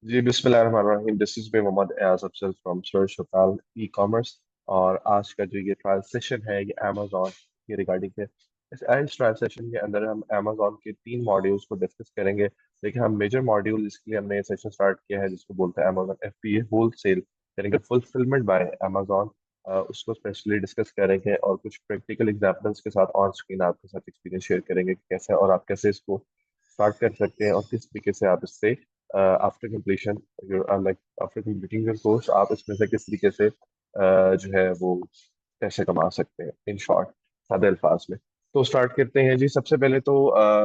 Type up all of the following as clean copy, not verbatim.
जी बिस्मिल्लाहिर्रहमानिर्रहीम। This is me Mohammad Ayaz Afzal from search hotel e commerce. और आज का जो ये ट्रायल सेशन है ये अमेजोन के रिगार्डिंग है। इस ट्रायल सेशन के अंदर हम अमेजोन के तीन मॉड्यूल्स को डिस्कस करेंगे। देखिए, हम मेजर मॉड्यूल जिसके लिए हमने सेशन स्टार्ट किया है जिसको बोलते हैं अमेजोन एफबीए होल सेल, यानी कि फुलफिलमेंट बाय अमेजोन। उसको स्पेशली डिस्कस करेंगे और कुछ प्रैक्टिकल एग्जाम्पल्स के साथ ऑन स्क्रीन आपके साथ एक्सपीरियंस शेयर करेंगे कि कैसे और आप कैसे इसको स्टार्ट कर सकते हैं और किस तरीके से आप इससे after completion like after completing your course आप इसमें से किस तरीके से जो है वो पैसे कमा सकते हैं, इन शॉर्ट, सादे अल्फाज में। तो स्टार्ट करते हैं जी। सबसे पहले तो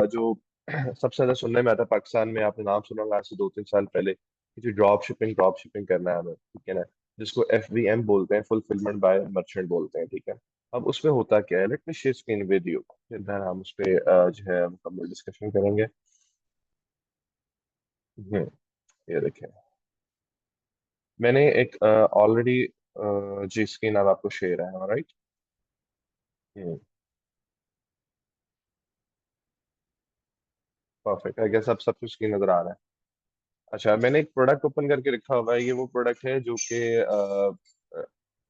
जो सबसे ज्यादा सुनने में आता है पाकिस्तान में, आपने नाम सुना होगा आज से 2-3 साल पहले कि जो ड्रॉप शिपिंग करना है हमें, ठीक है ना, जिसको FVM बोलते हैं, फुलफिलमेंट बाय मर्चेंट बोलते हैं, ठीक है। अब उसमें होता क्या है, let me share screen with you, फिर then हम उस पे जो है मुकम्मल डिस्कशन करेंगे। हम्म, ये देखें, मैंने एक ऑलरेडी जी स्क्रीन अब आपको शेयर है, राइट। परफेक्ट, आई गेस अब सब कुछ स्क्रीन नजर आ रहा है। अच्छा, मैंने एक प्रोडक्ट ओपन करके रखा हुआ है। ये वो प्रोडक्ट है जो कि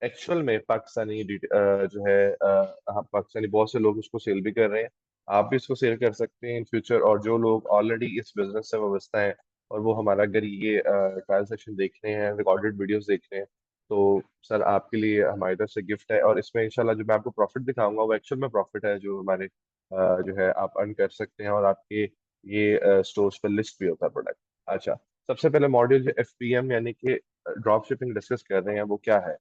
एक्चुअल में पाकिस्तानी जो है हाँ, पाकिस्तानी बहुत से लोग उसको सेल भी कर रहे हैं। आप भी इसको सेल कर सकते हैं इन फ्यूचर। और जो लोग ऑलरेडी इस बिजनेस से वाबस्ता हैं और वो हमारा अगर ये ट्रायल सेशन देख रहे हैं, रिकॉर्डेड वीडियोस देख रहे हैं, तो सर आपके लिए हमारी तरफ से गिफ्ट है। और इसमें इंशाल्लाह जो मैं आपको प्रॉफिट दिखाऊंगा वो एक्चुअल में प्रॉफिट है जो हमारे जो है आप अर्न कर सकते हैं और आपके ये स्टोर्स पर लिस्ट भी होता है प्रोडक्ट। अच्छा, सबसे पहले मॉड्यूल जो FPM यानी कि ड्रॉप शिपिंग डिस्कस कर रहे हैं वो क्या है।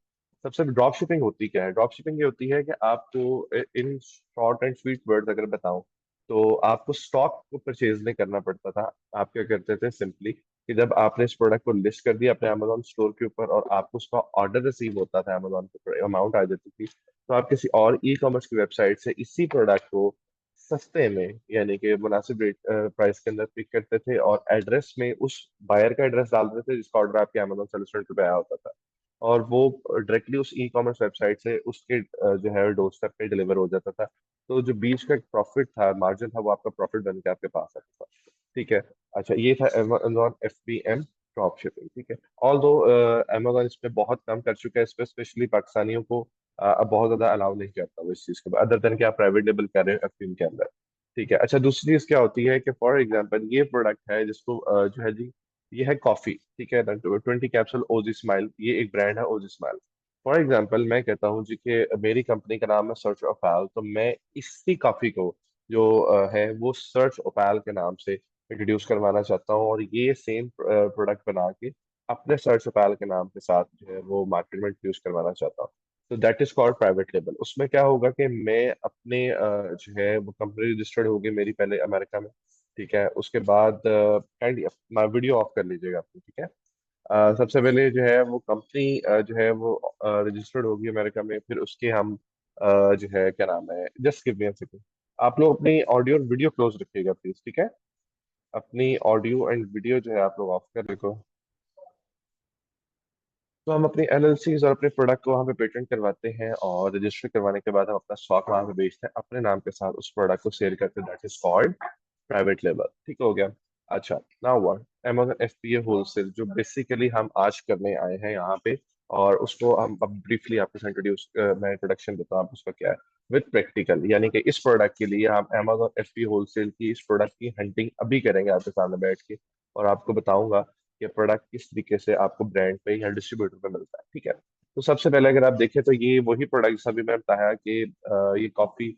सबसे ड्रॉप शिपिंग होती क्या है? ड्रॉप शिपिंग ये होती है कि आपको in short and sweet words अगर बताऊं तो आपको स्टॉक को परचेज नहीं करना पड़ता था। आप क्या करते थे सिंपली कि जब आपने इस प्रोडक्ट को लिस्ट कर दिया अपने अमेजोन स्टोर के ऊपर और आपको उसका ऑर्डर रिसीव होता था, अमेजोन पे अमाउंट आ जाती थी, तो आप किसी और ई कॉमर्स की वेबसाइट से इसी प्रोडक्ट को सस्ते में यानी कि मुनासिब रेट प्राइस के अंदर पिक करते थे और एड्रेस में उस बायर का एड्रेस डाल देते थे जिसका ऑर्डर आपके अमेजोन सर्विस सेंटर पे आया होता था। और वो डायरेक्टली उस ई कॉमर्स वेबसाइट से उसके जो है डोर स्टेप पे डिलीवर हो जाता था। तो जो बीच का प्रॉफिट था, मार्जिन था, वो आपका प्रॉफिट बन के आपके पास आता था, ठीक है। अच्छा, ये था अमेजोन FBM ड्रॉप शिपिंग, ठीक है। ऑल दो अमेजोन इस पे बहुत कम कर चुका है, इस पे स्पेशली पाकिस्तानियों को अब बहुत ज्यादा अलाउ नहीं करता वो इस चीज को, अदर देन कि आप प्राइवेट लेबल कर रहे हैं FBM के अंदर, ठीक है। अच्छा, दूसरी चीज क्या होती है कि फॉर एग्जाम्पल ये प्रोडक्ट है जिसको जो है जी, ये है कॉफी, ठीक है। 20 कैप्सूल ओजी स्माइल, ये एक ब्रांड है ओजी स्माइल। फॉर एग्जाम्पल मैं कहता हूँ जी कि मेरी कंपनी का नाम है सर्च ओपैल, तो मैं इसी कॉफी को जो है वो सर्च ओपैल के नाम से इंट्रोड्यूस करवाना चाहता हूँ और ये सेम प्रोडक्ट बना के अपने सर्च ओपैल के नाम के साथ जो है वो मार्केट में इंट्रोड्यूस करवाना चाहता हूँ। तो that is called private label. उसमें क्या होगा कि मैं अपने जो है वो कंपनी रजिस्टर्ड होगी मेरी पहले अमेरिका में, ठीक है। उसके बाद काइंडली वीडियो ऑफ कर लीजिएगा अपनी, ठीक है। सबसे पहले जो है वो कंपनी जो है वो रजिस्टर्ड होगी अमेरिका में, फिर उसके हम जो है क्या नाम है, just give me a second. आप लोग अपनी ऑडियो और वीडियो क्लोज रखिएगा प्लीज, ठीक है। अपनी ऑडियो एंड वीडियो जो है आप लोग ऑफ कर देखो। तो हम अपनी LLCs और अपने प्रोडक्ट को वहाँ पे पेटेंट करवाते हैं और रजिस्टर करवाने के बाद हम अपना स्टॉक वहाँ पे बेचते हैं अपने नाम के साथ, उस प्रोडक्ट को सेल करते हैं। That is called private label, ठीक हो गया। अच्छा, now what Amazon FBA wholesale, जो बेसिकली हम आज करने आए हैं यहाँ पे, और उसको हम अब ब्रीफली आपको इंट्रोड्यूस मैं इंट्रोडक्शन देता हूँ आप उसका क्या है विद प्रैक्टिकल। यानी कि इस प्रोडक्ट के लिए हम अमेजन FBA होलसेल की इस प्रोडक्ट की हंटिंग अभी करेंगे आपके सामने बैठ के, और आपको बताऊंगा कि प्रोडक्ट किस तरीके से आपको ब्रांड पे या डिस्ट्रीब्यूटर पे मिलता है, ठीक है। तो सबसे पहले अगर आप देखें तो ये वही प्रोडक्ट जैसा अभी मैंने बताया कि ये कॉफी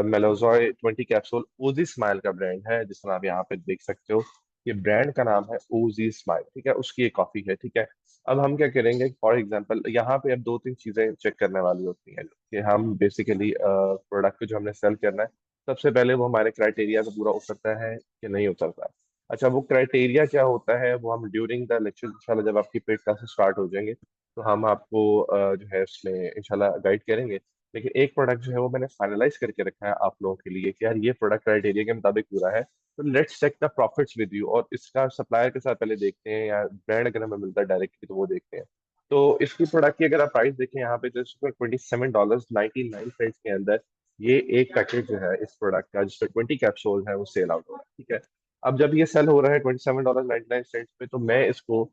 मेलोजॉय 20 कैप्सूल ओजी स्माइल का ब्रांड है, जिस तरह आप यहाँ पे देख सकते हो। ये ब्रांड का नाम है ओजी स्माइल, ठीक है, उसकी ये कॉफी है, ठीक है। अब हम क्या करेंगे, फॉर एग्जांपल यहाँ पे अब 2-3 चीजें चेक करने वाली होती हैं कि हम बेसिकली प्रोडक्ट को जो हमने सेल करना है, सबसे पहले वो हमारे क्राइटेरिया से पूरा उतरता है कि नहीं उतरता है। अच्छा, वो क्राइटेरिया क्या होता है वो हम ड्यूरिंग द लेक्चर इंशाल्लाह जब आपकी पेड क्लासेस स्टार्ट हो जाएंगे तो हम आपको जो है उसमें इंशाल्लाह गाइड करेंगे। लेकिन एक प्रोडक्ट जो है वो मैंने फाइनलाइज करके रखा है आप लोगों के लिए कि यार ये प्रोडक्ट क्राइटेरिया के मुताबिक पूरा है, तो let's check the profits with you. और इसका सप्लायर के साथ पहले देखते हैं, या ब्रांड अगर हमें मिलता है डायरेक्टली तो वो देखते हैं। तो इसकी प्रोडक्ट की अगर आप प्राइस देखें यहाँ पे तो इसको $27.99 के अंदर ये एक पैकेज जो है इस प्रोडक्ट का जिसमें 20 कैप्सूल है वो सेल आउट हो रहा है, ठीक है। अब जब ये सेल हो रहा है $27.99 पे, तो मैं इसको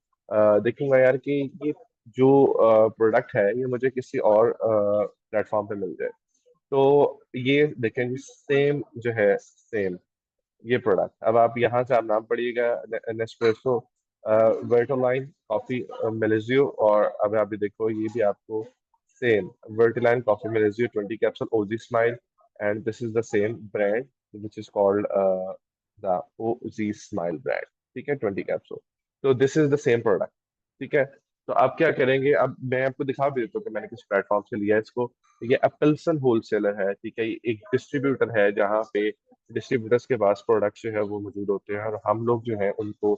देखूंगा यार कि ये जो प्रोडक्ट है ये मुझे किसी और प्लेटफॉर्म पे मिल जाए। तो ये देखेंगे सेम जो है, सेम ये प्रोडक्ट। अब आप यहाँ से आप नाम पढ़िएगा, नेस्प्रेसो, वर्टोलाइन कॉफी मेलेजियो, और अब आप भी देखो ये भी आपको same Vertuoline coffee Melozio 20 capsule OG smile, and this is the same brand which is called the OG smile brand. ठीक है, 20 कैप्सूल। तो this is the same product. ठीक है। तो आप क्या करेंगे, अब मैं आपको दिखा भी देता हूँ कि मैंने किस प्लेटफॉर्म से लिया है इसको। ये एप्पलसन होलसेलर है, ठीक है, ये एक डिस्ट्रीब्यूटर है जहाँ पे डिस्ट्रीब्यूटर्स के पास प्रोडक्ट जो है वो मौजूद होते हैं, और हम लोग जो है उनको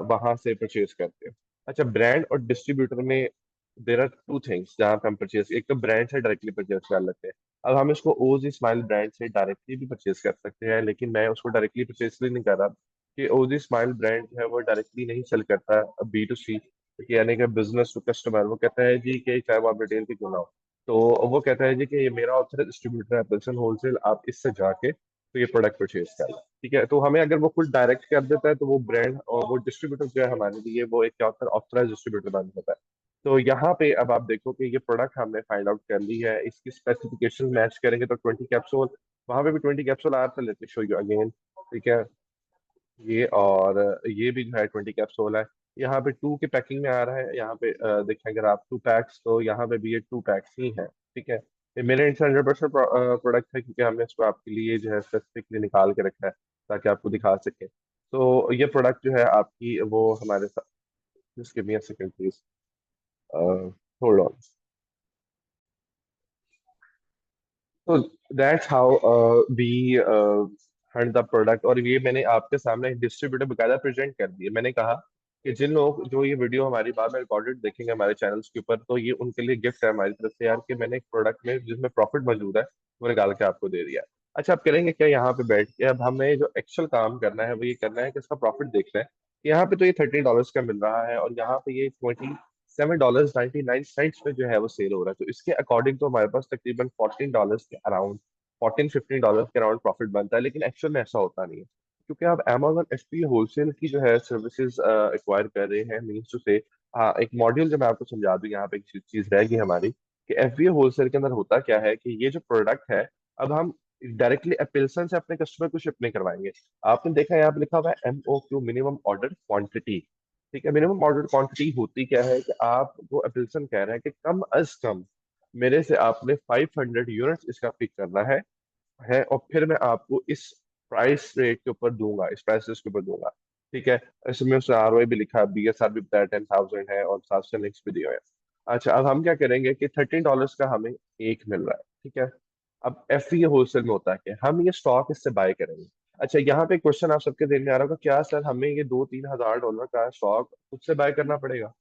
वहां से परचेज करते हैं। अच्छा, ब्रांड और डिस्ट्रीब्यूटर में देर आर टू थिंग्स जहाँ पे हम परचेज, एक तो ब्रांड से डायरेक्टली परचेज कर लेते हैं। अब हम इसको ओजी स्माइल ब्रांड से डायरेक्टली भी परचेज कर सकते हैं, लेकिन मैं उसको डायरेक्टली परचेज इसलिए नहीं कर रहा कि ओजी स्माइल ब्रांड जो है वो डायरेक्टली नहीं सेल करता B2C, यानी कि बिजनेस टू कस्टमर। वो कहता है जी कि चाहे वो आप रिटेल की क्यों ना हो, तो वो कहता है जी कि ये मेरा ऑथराइज्ड डिस्ट्रीब्यूटर है पिल्सन होलसेल, आप इससे जाके तो ये प्रोडक्ट परचेज कर लें। ठीक है, तो हमें अगर वो खुद डायरेक्ट कर देता है तो वो ब्रांड और वो डिस्ट्रीब्यूटर जो है हमारे लिए वो एक क्या होता है, ऑथराइज डिस्ट्रीब्यूटर बन जाता है। तो यहाँ पे अब आप देखो कि ये प्रोडक्ट हमने फाइंड आउट कर ली है, इसकी स्पेसिफिकेशन मैच करेंगे तो 20 कैप्सूल, वहां पे भी 20 कैप्सूल आ रहा था, let me show you again. ठीक है, ये और ये भी जो है 20 कैप्सूल है। यहाँ पे टू की पैकिंग में आ रहा है, यहाँ पे देखें अगर आप 2 पैक्स, तो यहाँ पे भी ये 2 पैक्स ही है। ठीक है, ये मेरे इनसे 100% प्रोडक्ट है, क्योंकि हमने इसको आपके लिए जो है स्पेसिफिकली निकाल के रखा है ताकि आपको दिखा सके। तो ये प्रोडक्ट जो है आपकी वो हमारे साथ, just give me a second please, hold on. तो that's how we hunt the product, और ये मैंने आपके सामने डिस्ट्रीब्यूटर बकायदा प्रेजेंट कर दिए। मैंने कहा कि जिन लोग जो ये वीडियो हमारी बाद में रिकॉर्डेड देखेंगे हमारे चैनल्स के ऊपर, तो ये उनके लिए गिफ्ट है हमारी तरफ से यार, कि मैंने एक प्रोडक्ट में जिसमें प्रॉफिट मौजूद है वो निकाल के आपको दे दिया। अच्छा, आप करेंगे क्या यहाँ पे बैठ के, अब हमें जो एक्चुअल काम करना है वो ये करना है कि इसका प्रॉफिट देखना है। यहाँ पे तो ये $30 का मिल रहा है, और यहाँ पे ये $27.99 में जो है वो सेल हो रहा है। तो इसके अकॉर्डिंग तो हमारे पास तकरीबन $14 के अराउंड, $14-15 के अराउंड प्रॉफिट बनता है, लेकिन एक्चुअल में ऐसा होता नहीं है, क्योंकि आप Amazon FBA होलसेल की जो है सर्विसेज एक्वायर कर रहे हैं, मीन्स टू से। हाँ, एक मॉड्यूल जो मैं आपको समझा दूं, यहाँ पे एक चीज रहेगी हमारी, कि FBA होलसेल के अंदर होता क्या है कि ये जो प्रोडक्ट है, अब हम डायरेक्टली एपिल्सन से अपने कस्टमर को शिप नहीं करवाएंगे। आपने देखा है यहाँ पे लिखा हुआ है MOQ, मिनिमम ऑर्डर क्वांटिटी। ठीक है, मिनिमम ऑर्डर क्वांटिटी होती क्या है कि आप वो एपिल्सन कह रहे हैं कि कम अज कम मेरे से आपने 500 यूनिट्स इसका पिक करना है, और फिर मैं आपको इस प्राइस रेट के ऊपर दूंगा, इस प्राइस के ऊपर दूंगा। ठीक है, इसमें उसने ROI भी लिखा है, BSR भी बताया 10,000 है, और साथ से लिंक्स भी दिए हुए हैं। अच्छा, अब हम क्या करेंगे कि $13 का हमें एक मिल रहा है। ठीक है, अब FBA होलसेल में होता है कि हम ये स्टॉक इससे बाय करेंगे। अच्छा, यहाँ पे क्वेश्चन आप सबके ध्यान में आ रहा होगा, क्या सर हमें ये 2-3 हज़ार डॉलर का स्टॉक खुद से बाय करना पड़ेगा,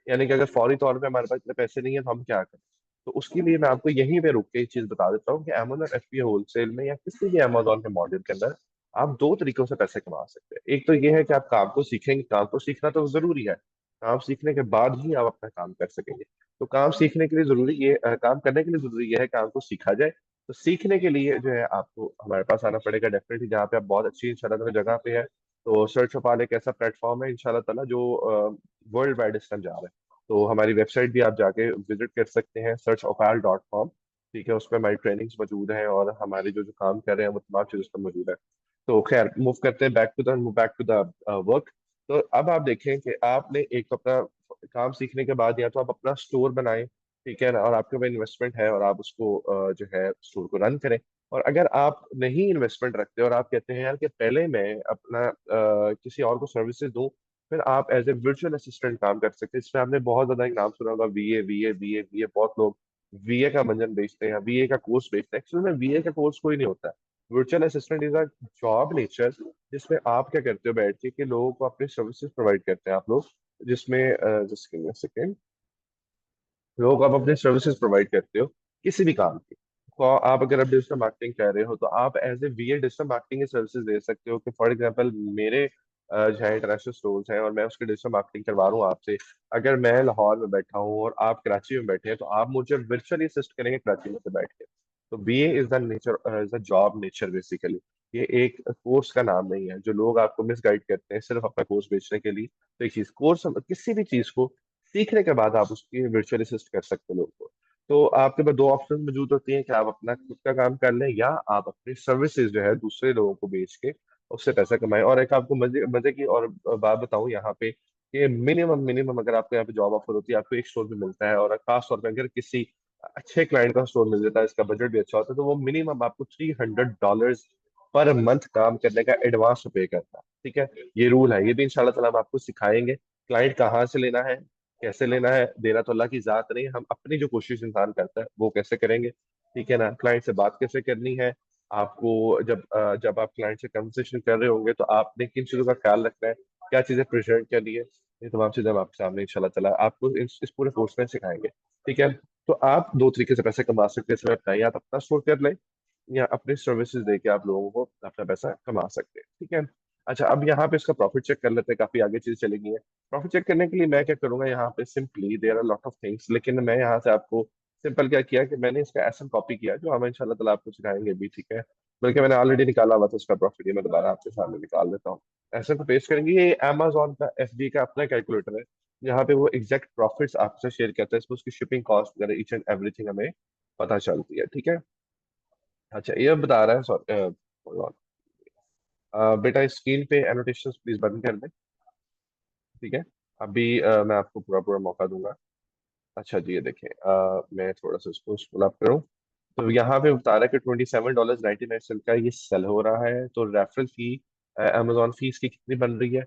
यानी कि अगर फौरी तौर पे हमारे पास इतने पैसे नहीं है तो हम क्या करें। तो उसके लिए मैं आपको यहीं पे रुक के एक चीज बता देता हूँ कि Amazon FBA होलसेल में या किसी भी Amazon के मॉड्यूल के अंदर आप दो तरीकों से पैसे कमा सकते हैं। एक तो ये है कि आप काम को सीखेंगे, काम को सीखना तो जरूरी है, काम सीखने के बाद ही आप अपना काम कर सकेंगे। तो काम सीखने के लिए जरूरी ये काम करने के लिए जरूरी ये है काम को सीखा जाए। तो सीखने के लिए जो है आपको हमारे पास आना पड़ेगा डेफिनेटली, जहाँ पे आप बहुत अच्छी इंशाल्लाह जगह पे है। तो सर्च ऑफ एक ऐसा प्लेटफॉर्म है इंशाल्लाह ताला जो वर्ल्ड वाइड इस टाइम जा रहा है। तो हमारी वेबसाइट भी आप जाके विजिट कर सकते हैं, searchophile.com। ठीक है, उस पर हमारी ट्रेनिंग्स मौजूद हैं, और हमारे जो जो काम कर रहे हैं वो तमाम चीज़ उस पर मौजूद है। तो खैर, मूव करते हैं बैक टू द वर्क। तो अब आप देखें कि आपने एक तो अपना काम सीखने के बाद या तो आप अपना स्टोर बनाएं, ठीक है ना, और आपके पास इन्वेस्टमेंट है और आप उसको जो है स्टोर को रन करें। और अगर आप नहीं इन्वेस्टमेंट रखते और आप कहते हैं यार कि पहले मैं अपना किसी और को सर्विसेज दूं, फिर आप एज ए वर्चुअल असिस्टेंट काम कर सकते हैं। इसमें आपने बहुत ज्यादा एक नाम सुना होगा, VA। बहुत लोग VA का मंजन बेचते हैं, VA का कोर्स बेचते हैं। एक्चुअली में VA का कोर्स कोई नहीं होता है। Virtual assistant is a job nature, जिसमें आप क्या करते हो बैठ के कि लोगों को अपनी सर्विसेज प्रोवाइड करते हैं आप लोग, जिसमें just give me a second, लोगों को आप अपनी सर्विसेज प्रोवाइड करते हो किसी भी काम की। तो आप अगर आप डिजिटल मार्केटिंग कर रहे हो तो आप as a VA digital marketing की सर्विसेज दे सकते हो, कि फॉर एग्जांपल मेरे जो है इंटरनेशनल स्टोर्स हैं और मैं उसकी डिजिटल मार्केटिंग करवा रहा हूँ आपसे। अगर मैं लाहौर में बैठा हूँ और आप कराची में बैठे हैं, तो आप मुझे वर्चुअली असिस्ट करेंगे कराची में से बैठ के। तो BA is the nature, is the job nature basically. ये एक कोर्स का नाम नहीं है। जो लोग आपको मिसगाइड करते हैं सिर्फ अपना कोर्स बेचने के लिए, तो एक चीज कोर्स, किसी भी चीज को सीखने के बाद आप उसकी वर्चुअल असिस्ट कर सकते हो लोगों को। तो आपके पास दो ऑप्शन मौजूद होती हैं कि आप अपना खुद का काम कर लें, या आप अपनी सर्विसेज जो है दूसरे लोगों को बेच के उससे पैसा कमाएं। और एक आपको मजे मजे की और बात बताऊं यहाँ पे, कि मिनिमम मिनिमम अगर आपको यहाँ पे जॉब ऑफर होती है, आपको एक स्टोर भी मिलता है, और खास तौर पर अगर किसी अच्छे क्लाइंट का स्टोर मिल जाता है, इसका बजट भी अच्छा होता है, तो वो मिनिमम आपको $300 पर मंथ काम करने का एडवांस पे करता है। ठीक है, ये रूल है, ये भी इंशाल्लाह ताला हम आपको सिखाएंगे। क्लाइंट कहाँ से लेना है, कैसे लेना है, देना तो अल्लाह की जात नहीं, हम अपनी जो कोशिश इंसान करता है वो कैसे करेंगे। ठीक है ना, क्लाइंट से बात कैसे करनी है, आपको जब आप क्लाइंट से कन्वर्सेशन कर रहे होंगे तो आपने किन चीज़ों का ख्याल रखना है, क्या चीज़ें प्रेजेंट करनी है, ये तमाम चीज़ें हम आपके सामने इंशाल्लाह ताला आपको इस पूरे कोर्स में सिखाएंगे। ठीक है, तो आप दो तरीके से पैसे कमा सकते हैं इसमें बताइए, या तो अपना स्टोर कर लें, या अपनी सर्विसेज देके आप लोगों को अपना पैसा कमा सकते हैं। ठीक है, अच्छा अब यहाँ पे इसका प्रॉफिट चेक कर लेते हैं, काफी आगे चीज चलेगी है। प्रॉफिट चेक करने के लिए मैं क्या करूंगा, यहाँ पे simply there are lot of things, लेकिन मैं यहाँ से आपको सिंपल क्या किया कि मैंने इसका एसएन कॉपी किया, जो हम इंशाल्लाह ताला आपको सिखाएंगे भी। ठीक है, बल्कि मैंने ऑलरेडी निकाला हुआ था उसका प्रॉफिट, ये मैं दोबारा आपके सामने निकाल देता हूँ। एसएन को पेस्ट करेंगे, ये Amazon का एफबी का अपना कैलकुलेटर है, यहाँ पे वो एग्जैक्ट प्रॉफिट्स आपसे शेयर करता है, इसमें उसकी शिपिंग कॉस्ट वगैरह ईच एंड एवरीथिंग हमें पता चलती है। ठीक है, अच्छा ये बता रहा है hold on, बेटा स्क्रीन पे एनोटेशंस प्लीज बंद कर दें। ठीक है, अभी मैं आपको पूरा पूरा मौका दूंगा। अच्छा जी, ये देखें, मैं थोड़ा सा इसको स्क्रॉल अप करूँ, तो यहाँ पे बता रहा है कि $27.99 का ये सेल हो रहा है। तो रेफरल फी, अमेजोन फी इसकी कितनी बन रही है,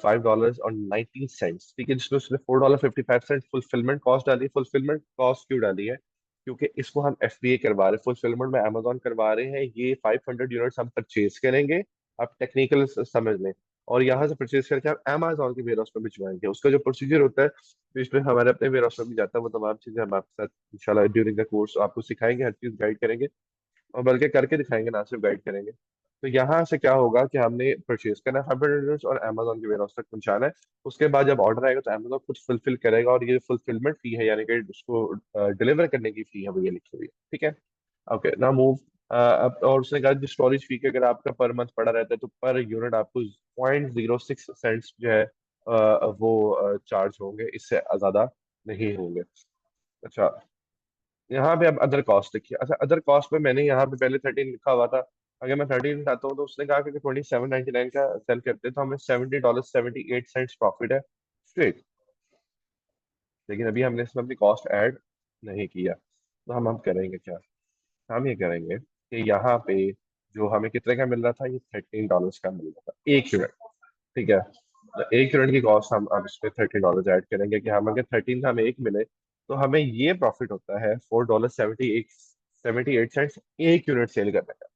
$5.19। ठीक है, जिसमें उसने $4.55 फुलफिलमेंट कॉस्ट डाली है। फुलफिलमेंट कॉस्ट क्यों डाली है, क्योंकि इसको हम एफबीए करवा रहे हैं, फुलफिलमेंट में अमेजोन करवा रहे हैं। ये 500 यूनिट्स हम परचेज करेंगे, आप टेक्निकल समझ लें, और यहाँ से परचेज करके आप अमेजोन के वेयर हाउस में भिजवाएंगे। उसका जो प्रोसीजर होता है, तो इसमें हमारे अपने वेयर हाउस में भी जाता है, वो तमाम चीजें हम आपके साथ इंशाल्लाह ड्यूरिंग द कोर्स आपको सिखाएंगे, हर चीज गाइड करेंगे, और बल्कि करके दिखाएंगे, ना सिर्फ गाइड करेंगे। तो यहाँ से क्या होगा कि हमने परचेज करना है 500 और अमेजोन के वेयर हाउस तक पहुंचाना है। उसके बाद जब ऑर्डर आएगा तो अमेजोन खुद फुलफिल करेगा, और ये फुलफिलमेंट फी है, यानी कि उसको डिलीवर करने की फी है, वो ये लिखी हुई है। ठीक है, ओके ना मूव। अब और उसने कहा कि स्टोरेज फी के अगर आपका पर मंथ पड़ा रहता है, तो पर यूनिट आपको 0.06 जो है वो चार्ज होंगे, इससे ज्यादा नहीं होंगे। अच्छा, यहाँ पे अब अदर कॉस्ट देखिए। अच्छा, अदर कॉस्ट में मैंने यहाँ पे पहले 13 लिखा हुआ था, अगर मैं 13 उठाता हूँ तो उसने कहा कि 27.99 का सेल करते हैं, तो हमें $70.78 प्रॉफिट है स्ट्रेट। लेकिन अभी हमने इसमें अपनी कॉस्ट ऐड नहीं किया, तो हम करेंगे क्या, हम ये करेंगे कि यहाँ पे जो हमें कितने का मिल रहा था, ये $13 का मिल रहा था एक यूनिट। ठीक है, तो एक यूनिट की कॉस्ट हम अब इस पे $13 ऐड करेंगे, कि हम अगर 13 का हमें एक मिले, तो हमें ये प्रॉफिट होता है $4.78 एक यूनिट सेल करने का।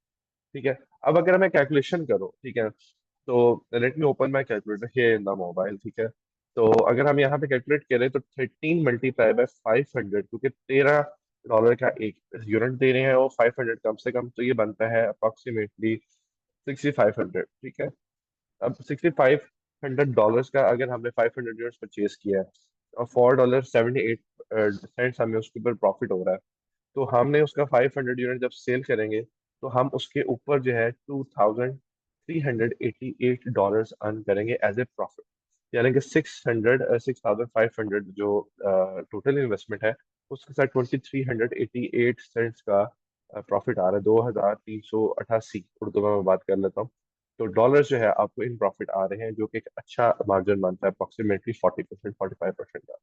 ठीक है, अब अगर मैं कैलकुलेशन करूँ, ठीक है, तो let me open my calculator here in the mobile. ठीक है, तो अगर हम यहाँ पे कैलकुलेट करें तो 13 × 500, क्योंकि $13 का एक यूनिट दे रहे हैं, और 500 कम से कम, तो ये बनता है अप्रोक्सीमेटली 6500। ठीक है, अब $6500 का अगर हमने 500 यूनिट्स परचेज किया है, और $4.78 हमें उसके ऊपर प्रॉफिट हो रहा है, तो हमने उसका 500 यूनिट जब सेल करेंगे, तो हम उसके ऊपर जो है $2388 अर्न करेंगे एज ए प्रॉफिट। यानी कि 6500 जो टोटल इन्वेस्टमेंट है, उसके साथ $2388 का प्रॉफिट आ रहा है, 2388, उर्दू में मैं बात कर लेता हूँ। तो डॉलर जो है आपको इन प्रॉफिट आ रहे हैं, जो कि एक अच्छा मार्जिन बनता है, अप्रोक्सीमेटली 40% 45% का।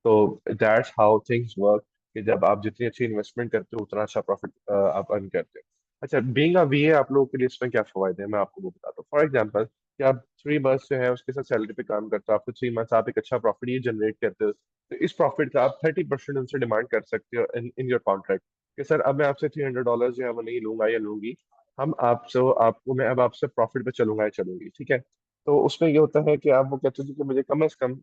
तो दैट्स हाउ थिंग्स वर्क, कि जब आप जितनी अच्छी इन्वेस्टमेंट करते हो उतना अच्छा प्रॉफिट आप अर्न करते हो। अच्छा, बीइंग अ वीए आप लोगों के लिए इसमें क्या फायदे हैं, मैं आपको वो बताता हूँ। फॉर एग्जांपल, कि आप 3 मंथ्स जो है उसके साथ सैलरी पे काम करते हो, आपको 3 मंथ्स आप एक अच्छा प्रॉफिट ये जनरेट करते हो, तो इस प्रॉफिट का आप 30% उनसे डिमांड कर सकते हो इन योर कॉन्ट्रैक्ट, कि सर अब मैं आपसे $300 जो है वो नहीं लूंगा या लूंगी, हम आपसे आपको मैं अब आपसे प्रॉफिट पे चलूंगा या चलूंगी। ठीक है, तो उसमें ये होता है कि आप वो कहते हो कि मुझे कम से कम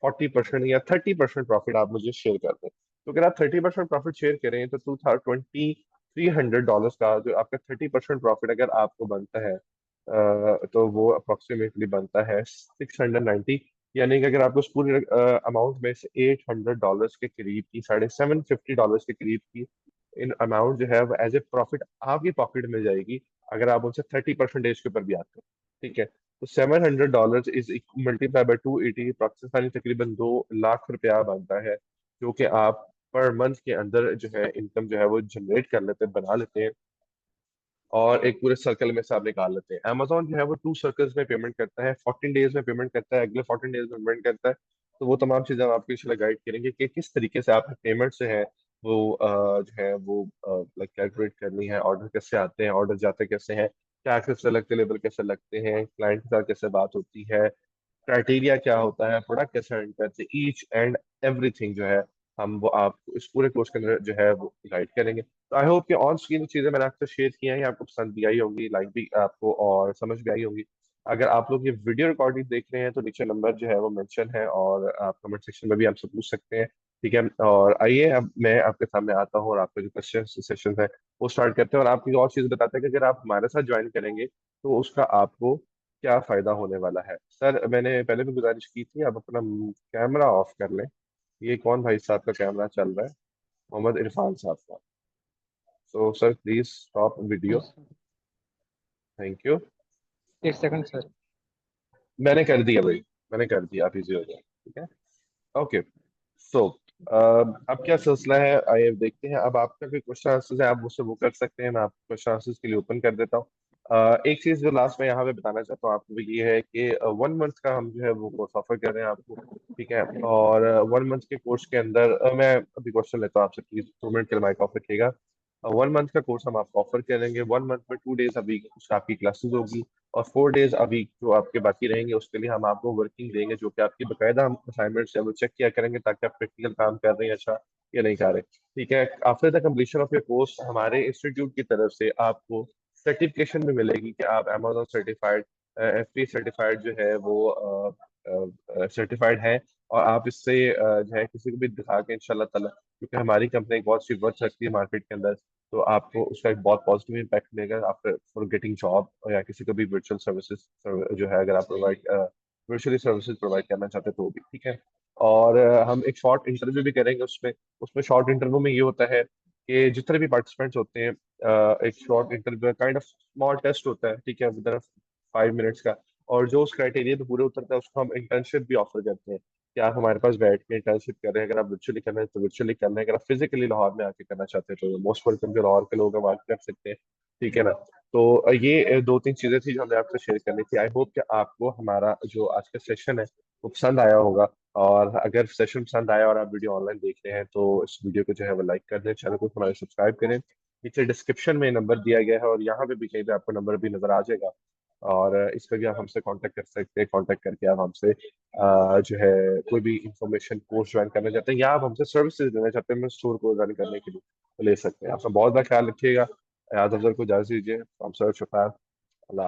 40% या 30% प्रॉफिट आप मुझे शेयर कर दें। तो अगर आप 30% प्रॉफिट शेयर करें, तो $2300 का जो आपका 30% प्रॉफिट अगर आपको बनता है, तो वो अप्रोक्सीमेटली बनता है 690। यानी कि अगर आपको उस पूरे अमाउंट में से $800 के करीब की, $750 के करीब की इन अमाउंट जो है वो एज ए प्रॉफिट आपकी पॉकेट में जाएगी, अगर आप उनसे 30% के ऊपर भी आते हो। ठीक है, तो $700 इज मल्टीप्लाई बाय 280, पाकिस्तानी तकरीबन 2 लाख रुपया बनता है, जो कि आप पर मंथ के अंदर जो है इनकम जो है वो जनरेट कर लेते हैं, बना लेते हैं, और एक पूरे सर्कल में से आप निकाल लेते हैं। अमेजोन जो है वो 2 सर्कल्स में पेमेंट करता है, 14 डेज में पेमेंट करता है, अगले 14 डेज में पेमेंट करता है। तो वो तमाम चीज़ें हम आपको इंशाल्लाह गाइड करेंगे कि किस तरीके से आपके पेमेंट से है वो जो है वो लाइक कैलकुलेट करनी है, ऑर्डर कैसे आते हैं, ऑर्डर जाते कैसे हैं, क्या कैसे लगते, लेबल कैसे लगते हैं, क्लाइंट के साथ कैसे बात होती है, क्राइटेरिया क्या होता है, प्रोडक्ट कैसे अर्न करते हैं, ईच एंड एवरीथिंग जो है हम वो आपको इस पूरे कोर्स के अंदर जो है वो गाइड करेंगे। तो आई होप कि ऑन स्क्रीन चीजें मैंने आपसे शेयर की हैं, ये आपको पसंद भी आई होंगी, लाइक भी आपको और समझ भी आई होंगी। अगर आप लोग ये वीडियो रिकॉर्डिंग देख रहे हैं तो नीचे नंबर जो है वो मेंशन है, और आप कमेंट सेक्शन में भी हमसे पूछ सकते हैं। ठीक है, और आइए अब मैं आपके सामने आता हूँ और आपके जो क्वेश्चन सेशन है वो स्टार्ट करते हैं, और आपकी और चीज बताते हैं कि अगर आप हमारे साथ ज्वाइन करेंगे तो उसका आपको क्या फायदा होने वाला है। सर मैंने पहले भी गुजारिश की थी, आप अपना कैमरा ऑफ कर लें। ये कौन भाई साहब का कैमरा चल रहा है? मोहम्मद इरफान साहब का। So sir please stop video. Yes sir. Thank you. एक सेकंड सर। मैंने कर दिया भाई, मैंने कर दिया, आप इजी हो जाए, ठीक है। ओके, सो अब क्या सिलसिला है, आइए देखते हैं। अब आपका कोई क्वेश्चन आंसर है आप मुझसे वो कर सकते हैं, मैं आपको क्वेश्चन आंसर्स के लिए ओपन कर देता हूँ। एक चीज जो लास्ट में यहाँ पे बताना चाहता हूँ आपको वो ये है कि 1 मंथ का हम जो है वो कोर्स ऑफर कर रहे हैं आपको। ठीक है, और 1 मंथ के कोर्स के अंदर मैं अभी क्वेश्चन लेता हूँ आपसे, प्लीज 2 मिनट के लिए माइक ऑफ रखिएगा। 1 मंथ का कोर्स हम आपको ऑफर करेंगे। 1 मंथ में 2 डेज अभी आपकी क्लासेस होगी, और 4 डेज अभी जो आपके बाकी रहेंगे उसके लिए हम आपको वर्किंग देंगे, जो कि आपकी बकायदा हम असाइनमेंट्स है वो चेक किया करेंगे, ताकि आप प्रैक्टिकल काम कर रहे हैं अच्छा या नहीं कर रहे। ठीक है, after the completion of your course हमारे इंस्टीट्यूट की तरफ से आपको सर्टिफिकेशन भी मिलेगी कि आप अमेजोन सर्टिफाइड, FP सर्टिफाइड जो है वो सर्टिफाइड है, और आप इससे जो है किसी को भी दिखा के इंशाल्लाह ताला, क्योंकि हमारी कंपनी एक बहुत अच्छी वर्थ रखती है मार्केट के अंदर, तो आपको उसका एक बहुत पॉजिटिव इम्पैक्ट मिलेगा आफ्टर फॉर गेटिंग जॉब, या किसी को भी वर्चुअल सर्विसेज जो है अगर आप प्रोवाइड वर्चुअली सर्विसेज प्रोवाइड करना चाहते हैं तो भी। ठीक है, और हम एक शॉर्ट इंटरव्यू भी करेंगे उसमें। उसमें शॉर्ट इंटरव्यू में ये होता है कि जितने भी पार्टिसिपेंट्स होते हैं, एक short interview kind of small test होता है, ठीक है, विद इन 5 मिनट्स का, और जो उस क्राइटेरिया पे पूरे उतरता है उसको हम इंटर्नशिप भी ऑफर करते हैं, कि आप हमारे पास बैठ के इंटर्नशिप कर रहे हैं। अगर आप वर्चुअली करना है तो वर्चुअली करना है, अगर आप फिजिकली लाहौर में आके करना चाहते हैं तो मोस्ट वेलकम, जो लाहौर के लोग हैं वहाँ कर सकते हैं। ठीक है ना। तो ये 2-3 चीजें थी जो हमने आपसे शेयर करनी थी। आई होप कि आपको हमारा जो आज का सेशन है वो पसंद आया होगा, और अगर सेशन पसंद आया और आप वीडियो ऑनलाइन देख रहे हैं तो इस वीडियो को जो है वो लाइक कर दें, चैनल को हमारे सब्सक्राइब करें। नीचे डिस्क्रिप्शन में नंबर दिया गया है, और यहाँ पे भी कहीं पे आपको नंबर भी नजर आ जाएगा, और इस पर भी आप हमसे कांटेक्ट कर सकते हैं। कांटेक्ट करके आप हमसे जो है कोई भी इंफॉर्मेशन कोर्स ज्वाइन करना चाहते हैं, या आप हमसे सर्विसेज लेना चाहते हैं स्टोर को रन करने के लिए, तो ले सकते हैं। आपका बहुत बहुत ख्याल रखिएगा। याद अफजल को इजाजत दीजिए। हम सर शुक्रिया।